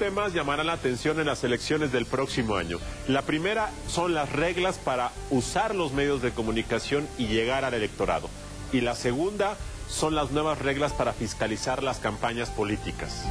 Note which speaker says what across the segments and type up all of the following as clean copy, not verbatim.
Speaker 1: temas llamarán la atención en las elecciones del próximo año. La primera son las reglas para usar los medios de comunicación y llegar al electorado. Y la segunda son las nuevas reglas para fiscalizar las campañas políticas.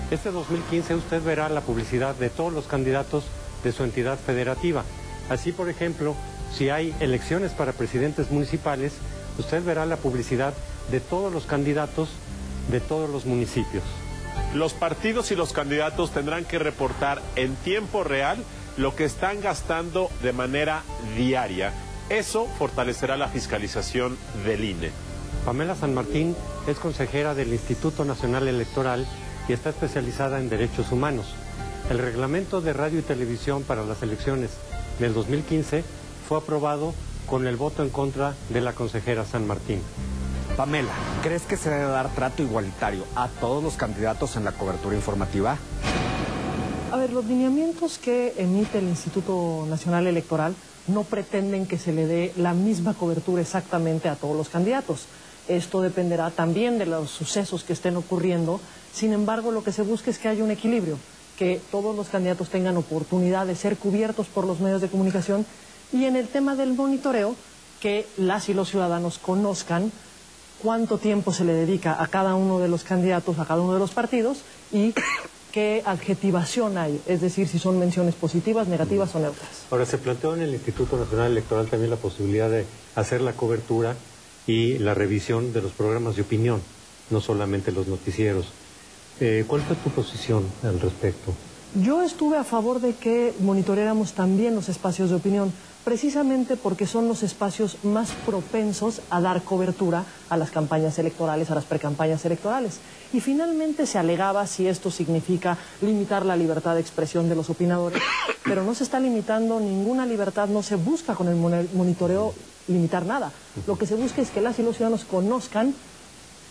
Speaker 2: Este 2015 usted verá la publicidad de todos los candidatos de su entidad federativa. Así, por ejemplo, si hay elecciones para presidentes municipales, usted verá la publicidad de todos los candidatos de todos los municipios.
Speaker 1: Los partidos y los candidatos tendrán que reportar en tiempo real lo que están gastando de manera diaria. Eso fortalecerá la fiscalización del INE.
Speaker 2: Pamela San Martín es consejera del Instituto Nacional Electoral y está especializada en derechos humanos. El reglamento de radio y televisión para las elecciones del 2015 fue aprobado con el voto en contra de la consejera San Martín.
Speaker 3: Pamela, ¿crees que se debe dar trato igualitario a todos los candidatos en la cobertura informativa?
Speaker 4: A ver, los lineamientos que emite el Instituto Nacional Electoral no pretenden que se le dé la misma cobertura exactamente a todos los candidatos. Esto dependerá también de los sucesos que estén ocurriendo. Sin embargo, lo que se busca es que haya un equilibrio, que todos los candidatos tengan oportunidad de ser cubiertos por los medios de comunicación, y en el tema del monitoreo, que las y los ciudadanos conozcan cuánto tiempo se le dedica a cada uno de los candidatos, a cada uno de los partidos, y qué adjetivación hay, es decir, si son menciones positivas, negativas o neutras.
Speaker 2: Ahora, se planteó en el Instituto Nacional Electoral también la posibilidad de hacer la cobertura y la revisión de los programas de opinión, no solamente los noticieros. ¿Cuál fue tu posición al respecto?
Speaker 4: Yo estuve a favor de que monitoreáramos también los espacios de opinión, precisamente porque son los espacios más propensos a dar cobertura a las campañas electorales, a las precampañas electorales. Y finalmente se alegaba si esto significa limitar la libertad de expresión de los opinadores, pero no se está limitando ninguna libertad, no se busca con el monitoreo limitar nada. Lo que se busca es que las y los ciudadanos conozcan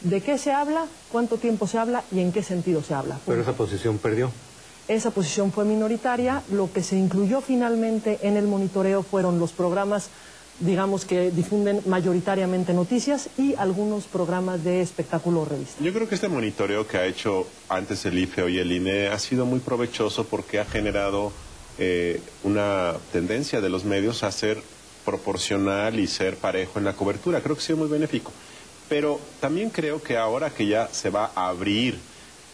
Speaker 4: de qué se habla, cuánto tiempo se habla y en qué sentido se habla.
Speaker 2: Pero esa posición perdió.
Speaker 4: Esa posición fue minoritaria. Lo que se incluyó finalmente en el monitoreo fueron los programas, digamos, que difunden mayoritariamente noticias y algunos programas de espectáculo o revista.
Speaker 1: Yo creo que este monitoreo que ha hecho antes el IFE, hoy el INE, ha sido muy provechoso porque ha generado una tendencia de los medios a ser proporcional y ser parejo en la cobertura. Creo que ha sido muy benéfico. Pero también creo que ahora que ya se va a abrir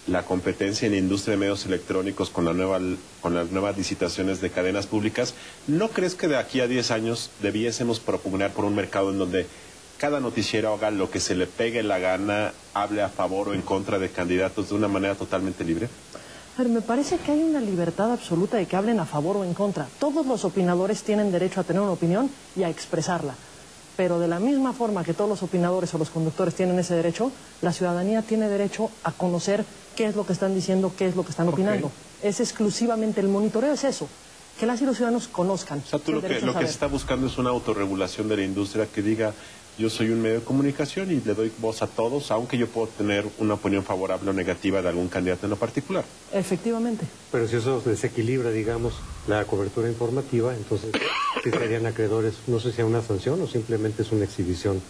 Speaker 1: la competencia en la industria de medios electrónicos con las nuevas licitaciones de cadenas públicas, ¿no crees que de aquí a 10 años debiésemos propugnar por un mercado en donde cada noticiero haga lo que se le pegue la gana, hable a favor o en contra de candidatos de una manera totalmente libre?
Speaker 4: A ver, me parece que hay una libertad absoluta de que hablen a favor o en contra. Todos los opinadores tienen derecho a tener una opinión y a expresarla. Pero de la misma forma que todos los opinadores o los conductores tienen ese derecho, la ciudadanía tiene derecho a conocer qué es lo que están diciendo, qué es lo que están opinando. Es exclusivamente, el monitoreo es eso, que las y los ciudadanos conozcan.
Speaker 1: O sea, tú lo que se está buscando es una autorregulación de la industria que diga, yo soy un medio de comunicación y le doy voz a todos, aunque yo puedo tener una opinión favorable o negativa de algún candidato en lo particular.
Speaker 4: Efectivamente.
Speaker 2: Pero si eso desequilibra, digamos, la cobertura informativa, entonces sí serían acreedores, no sé si a una sanción o simplemente es una exhibición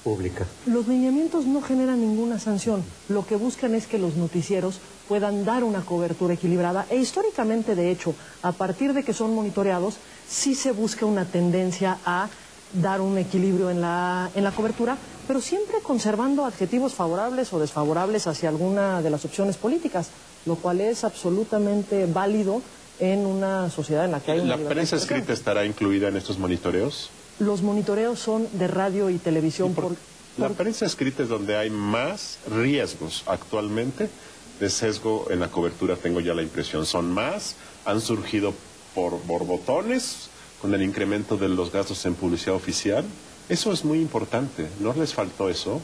Speaker 2: pública.
Speaker 4: Los lineamientos no generan ninguna sanción. Lo que buscan es que los noticieros puedan dar una cobertura equilibrada e históricamente, de hecho, a partir de que son monitoreados, sí se busca una tendencia a dar un equilibrio en la cobertura, pero siempre conservando adjetivos favorables o desfavorables hacia alguna de las opciones políticas, lo cual es absolutamente válido en una sociedad en la que hay una
Speaker 1: ¿La prensa escrita estará incluida en estos monitoreos?
Speaker 4: Los monitoreos son de radio y televisión.
Speaker 1: La prensa escrita es donde hay más riesgos actualmente de sesgo en la cobertura, tengo ya la impresión. Son más, han surgido por borbotones, con el incremento de los gastos en publicidad oficial. Eso es muy importante, ¿no les faltó eso?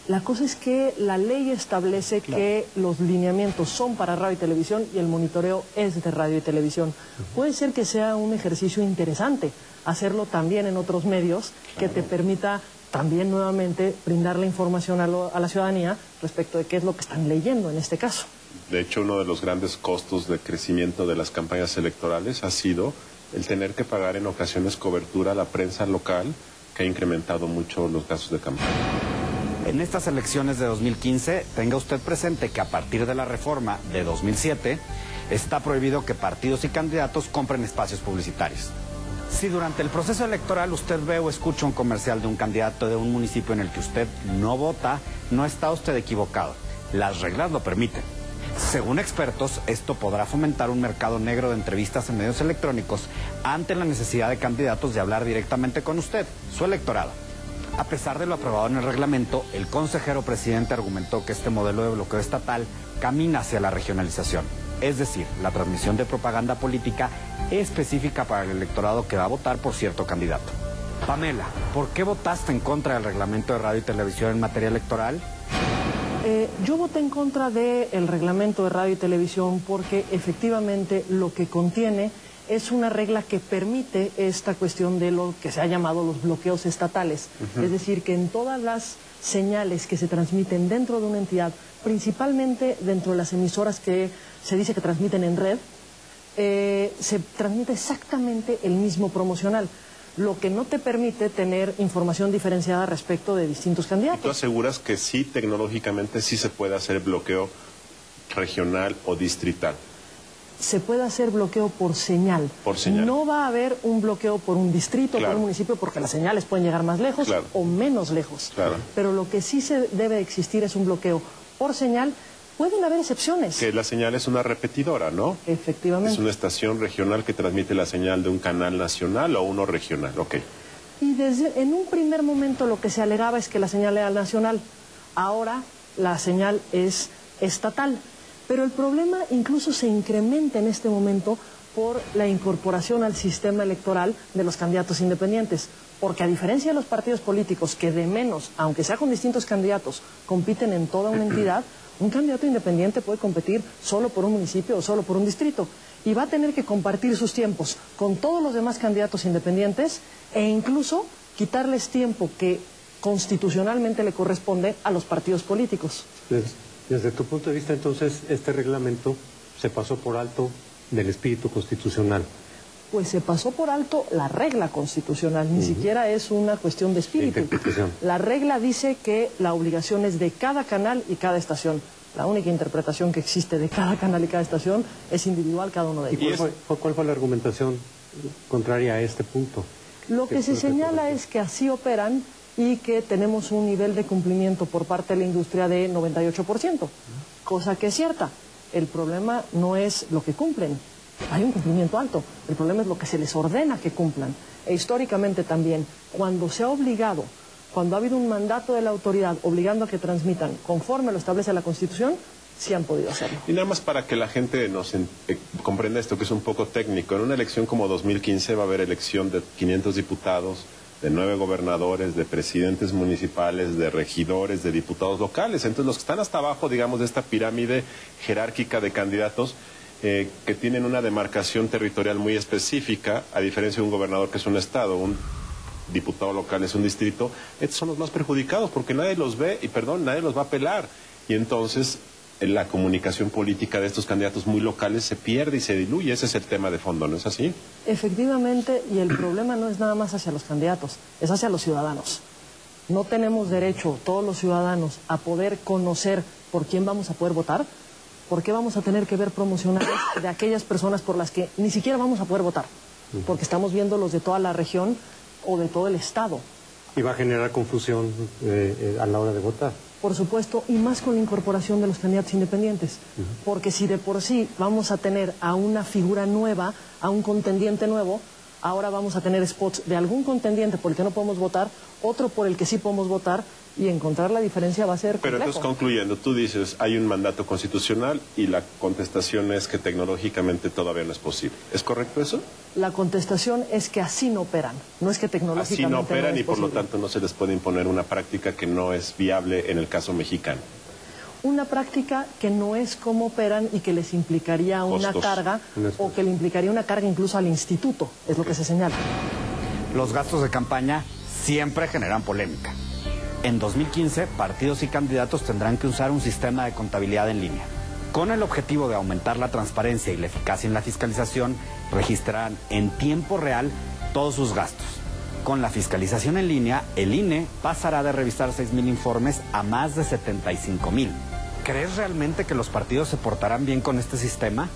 Speaker 4: La cosa es que la ley establece que los lineamientos son para radio y televisión y el monitoreo es de radio y televisión. Puede ser que sea un ejercicio interesante hacerlo también en otros medios que te permita también nuevamente brindar la información a la ciudadanía respecto de qué es lo que están leyendo en este caso.
Speaker 1: De hecho, uno de los grandes costos de crecimiento de las campañas electorales ha sido el tener que pagar en ocasiones cobertura a la prensa local, que ha incrementado mucho los gastos de campaña.
Speaker 3: En estas elecciones de 2015, tenga usted presente que a partir de la reforma de 2007, Está prohibido que partidos y candidatos compren espacios publicitarios. Si durante el proceso electoral usted ve o escucha un comercial de un candidato de un municipio en el que usted no vota, no está usted equivocado. Las reglas lo permiten. Según expertos, esto podrá fomentar un mercado negro de entrevistas en medios electrónicos ante la necesidad de candidatos de hablar directamente con usted, su electorado. A pesar de lo aprobado en el reglamento, el consejero presidente argumentó que este modelo de bloqueo estatal camina hacia la regionalización, es decir, la transmisión de propaganda política específica para el electorado que va a votar por cierto candidato. Pamela, ¿por qué votaste en contra del reglamento de radio y televisión en materia electoral?
Speaker 4: Yo voté en contra del reglamento de radio y televisión porque efectivamente lo que contiene es una regla que permite esta cuestión de lo que se ha llamado los bloqueos estatales. Es decir, que en todas las señales que se transmiten dentro de una entidad, principalmente dentro de las emisoras que se dice que transmiten en red, se transmite exactamente el mismo promocional, lo que no te permite tener información diferenciada respecto de distintos candidatos.
Speaker 1: ¿Y tú aseguras que sí, tecnológicamente, sí se puede hacer bloqueo regional o distrital?
Speaker 4: Se puede hacer bloqueo por señal.
Speaker 1: Por señal.
Speaker 4: No va a haber un bloqueo por un distrito,
Speaker 1: Claro.
Speaker 4: por un municipio, porque las señales pueden llegar más lejos
Speaker 1: Claro.
Speaker 4: o menos lejos.
Speaker 1: Claro.
Speaker 4: Pero lo que sí se debe existir es un bloqueo por señal. Pueden haber excepciones.
Speaker 1: Que la señal es una repetidora, ¿no?
Speaker 4: Efectivamente.
Speaker 1: Es una estación regional que transmite la señal de un canal nacional o uno regional, ok.
Speaker 4: Y en un primer momento lo que se alegaba es que la señal era nacional. Ahora la señal es estatal. Pero el problema incluso se incrementa en este momento por la incorporación al sistema electoral de los candidatos independientes. Porque a diferencia de los partidos políticos que de menos, aunque sea con distintos candidatos, compiten en toda una entidad, un candidato independiente puede competir solo por un municipio o solo por un distrito. Y va a tener que compartir sus tiempos con todos los demás candidatos independientes e incluso quitarles tiempo que constitucionalmente le corresponde a los partidos políticos.
Speaker 2: Desde tu punto de vista, entonces, este reglamento se pasó por alto del espíritu constitucional.
Speaker 4: Pues se pasó por alto la regla constitucional, ni siquiera es una cuestión de espíritu. La regla dice que la obligación es de cada canal y cada estación. La única interpretación que existe de cada canal y cada estación es individual cada uno de ellos.
Speaker 2: ¿Y cuál fue la argumentación contraria a este punto?
Speaker 4: Lo que se señala es que así operan y que tenemos un nivel de cumplimiento por parte de la industria de 98%, cosa que es cierta. El problema no es lo que cumplen. Hay un cumplimiento alto. El problema es lo que se les ordena que cumplan. E históricamente también, cuando se ha obligado, cuando ha habido un mandato de la autoridad obligando a que transmitan conforme lo establece la Constitución, sí han podido hacerlo.
Speaker 1: Y nada más para que la gente comprenda esto, que es un poco técnico. En una elección como 2015 va a haber elección de 500 diputados, de 9 gobernadores, de presidentes municipales, de regidores, de diputados locales. Entonces los que están hasta abajo, digamos, de esta pirámide jerárquica de candidatos, que tienen una demarcación territorial muy específica, a diferencia de un gobernador que es un estado, un diputado local es un distrito, estos son los más perjudicados porque nadie los ve y, nadie los va a apelar. Y entonces la comunicación política de estos candidatos muy locales se pierde y se diluye. Ese es el tema de fondo, ¿no es así?
Speaker 4: Efectivamente, y el problema no es nada más hacia los candidatos, es hacia los ciudadanos. No tenemos derecho, todos los ciudadanos, a poder conocer por quién vamos a poder votar. ¿Por qué vamos a tener que ver promocionales de aquellas personas por las que ni siquiera vamos a poder votar? Porque estamos viendo los de toda la región o de todo el estado.
Speaker 2: ¿Y va a generar confusión a la hora de votar?
Speaker 4: Por supuesto, y más con la incorporación de los candidatos independientes. Porque si de por sí vamos a tener a una figura nueva, a un contendiente nuevo, ahora vamos a tener spots de algún contendiente por el que no podemos votar, otro por el que sí podemos votar, y encontrar la diferencia va a ser complejo.
Speaker 1: Pero entonces, concluyendo, tú dices, hay un mandato constitucional y la contestación es que tecnológicamente todavía no es posible. ¿Es correcto eso?
Speaker 4: La contestación es que así no operan, no es que tecnológicamente
Speaker 1: así no operan
Speaker 4: no es
Speaker 1: y por lo
Speaker 4: posible.
Speaker 1: tanto no se les puede imponer una práctica que no es viable en el caso mexicano.
Speaker 4: Una práctica que no es como operan y que les implicaría una
Speaker 1: Costos.
Speaker 4: carga o que le implicaría una carga incluso al instituto, es lo que se señala.
Speaker 3: Los gastos de campaña siempre generan polémica. En 2015, partidos y candidatos tendrán que usar un sistema de contabilidad en línea. Con el objetivo de aumentar la transparencia y la eficacia en la fiscalización, registrarán en tiempo real todos sus gastos. Con la fiscalización en línea, el INE pasará de revisar 6,000 informes a más de 75,000. ¿Crees realmente que los partidos se portarán bien con este sistema?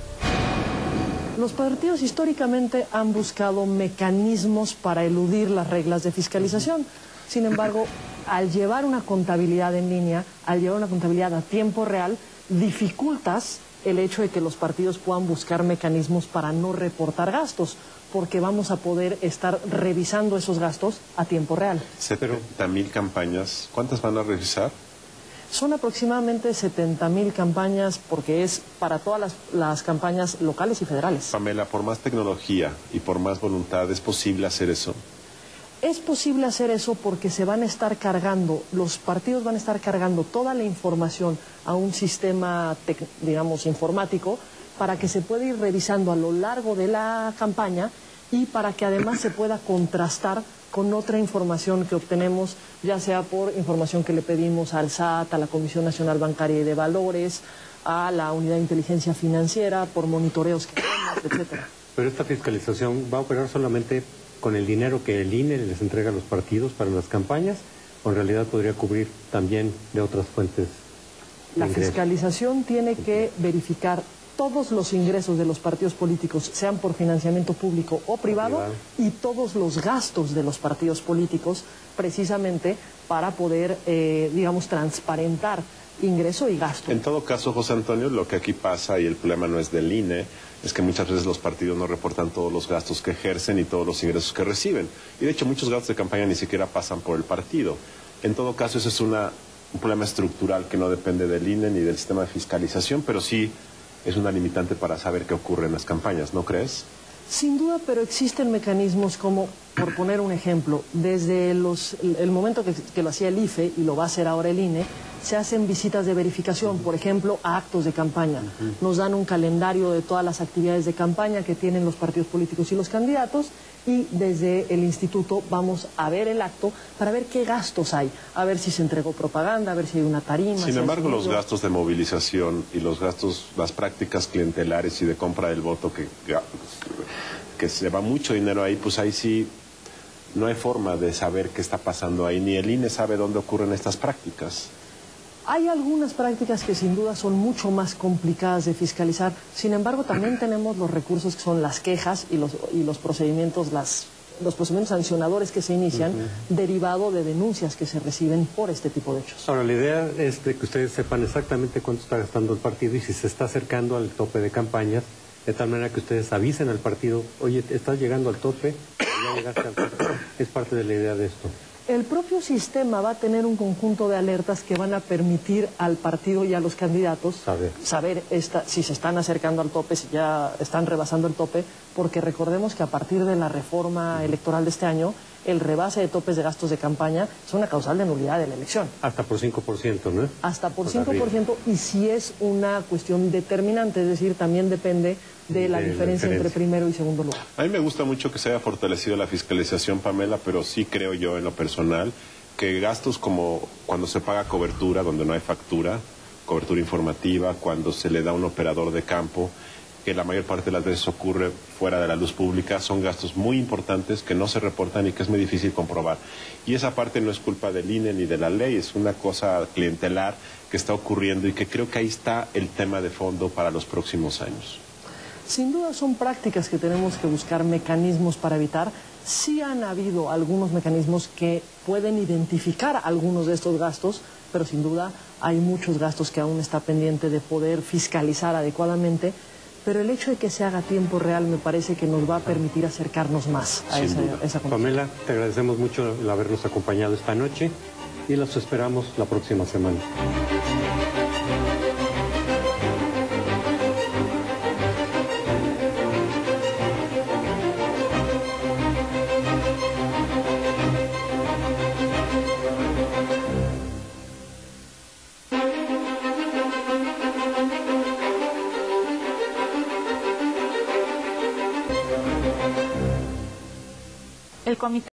Speaker 4: Los partidos históricamente han buscado mecanismos para eludir las reglas de fiscalización. Sin embargo, al llevar una contabilidad en línea, al llevar una contabilidad a tiempo real, dificultas el hecho de que los partidos puedan buscar mecanismos para no reportar gastos, porque vamos a poder estar revisando esos gastos a tiempo real.
Speaker 1: 70,000 campañas, ¿cuántas van a revisar?
Speaker 4: Son aproximadamente 70,000 campañas, porque es para todas las campañas locales y federales.
Speaker 1: Pamela, por más tecnología y por más voluntad, ¿es posible hacer eso?
Speaker 4: Es posible hacer eso porque se van a estar cargando, los partidos van a estar cargando toda la información a un sistema, digamos, informático, para que se pueda ir revisando a lo largo de la campaña y para que además se pueda contrastar con otra información que obtenemos, ya sea por información que le pedimos al SAT, a la Comisión Nacional Bancaria y de Valores, a la Unidad de Inteligencia Financiera, por monitoreos que hacemos, etcétera.
Speaker 2: Pero esta fiscalización va a operar solamente con el dinero que el INE les entrega a los partidos para las campañas, o en realidad podría cubrir también de otras fuentes de
Speaker 4: La
Speaker 2: ingresos.
Speaker 4: fiscalización tiene que verificar todos los ingresos de los partidos políticos, sean por financiamiento público o privado, y todos los gastos de los partidos políticos, precisamente para poder, digamos, transparentar ingreso y gasto.
Speaker 1: En todo caso, José Antonio, lo que aquí pasa, y el problema no es del INE, es que muchas veces los partidos no reportan todos los gastos que ejercen y todos los ingresos que reciben. Y de hecho, muchos gastos de campaña ni siquiera pasan por el partido. En todo caso, eso es un problema estructural que no depende del INE ni del sistema de fiscalización, pero sí es una limitante para saber qué ocurre en las campañas, ¿no crees?
Speaker 4: Sin duda, pero existen mecanismos como, por poner un ejemplo, desde el momento que lo hacía el IFE y lo va a hacer ahora el INE, se hacen visitas de verificación, por ejemplo, a actos de campaña. Nos dan un calendario de todas las actividades de campaña que tienen los partidos políticos y los candidatos, y desde el instituto vamos a ver el acto para ver qué gastos hay, a ver si se entregó propaganda, a ver si hay una tarima.
Speaker 1: Sin embargo, los gastos de movilización y los gastos, las prácticas clientelares y de compra del voto, que se va mucho dinero ahí, pues ahí sí no hay forma de saber qué está pasando ahí, ni el INE sabe dónde ocurren estas prácticas.
Speaker 4: Hay algunas prácticas que sin duda son mucho más complicadas de fiscalizar. Sin embargo, también tenemos los recursos que son las quejas y los procedimientos, los procedimientos sancionadores que se inician derivado de denuncias que se reciben por este tipo de hechos.
Speaker 2: Ahora, la idea es de que ustedes sepan exactamente cuánto está gastando el partido y si se está acercando al tope de campañas, de tal manera que ustedes avisen al partido, oye, estás llegando al tope, ya llegaste al tope. Es parte de la idea de esto.
Speaker 4: El propio sistema va a tener un conjunto de alertas que van a permitir al partido y a los candidatos saber si se están acercando al tope, si ya están rebasando el tope, porque recordemos que a partir de la reforma electoral de este año, el rebase de topes de gastos de campaña es una causal de nulidad de la elección.
Speaker 2: Hasta por 5%, ¿no?
Speaker 4: Hasta por 5%, y si es una cuestión determinante, es decir, también depende de la diferencia entre primero y segundo lugar.
Speaker 1: A mí me gusta mucho que se haya fortalecido la fiscalización, Pamela, pero sí creo yo en lo personal que gastos como cuando se paga cobertura, donde no hay factura, cobertura informativa, cuando se le da a un operador de campo, que la mayor parte de las veces ocurre fuera de la luz pública, son gastos muy importantes que no se reportan y que es muy difícil comprobar. Y esa parte no es culpa del INE ni de la ley, es una cosa clientelar que está ocurriendo y que creo que ahí está el tema de fondo para los próximos años.
Speaker 4: Sin duda son prácticas que tenemos que buscar mecanismos para evitar. Sí han habido algunos mecanismos que pueden identificar algunos de estos gastos, pero sin duda hay muchos gastos que aún está pendiente de poder fiscalizar adecuadamente. Pero el hecho de que se haga a tiempo real me parece que nos va a permitir acercarnos más a esa condición.
Speaker 2: Pamela, te agradecemos mucho el habernos acompañado esta noche y los esperamos la próxima semana.
Speaker 5: El comité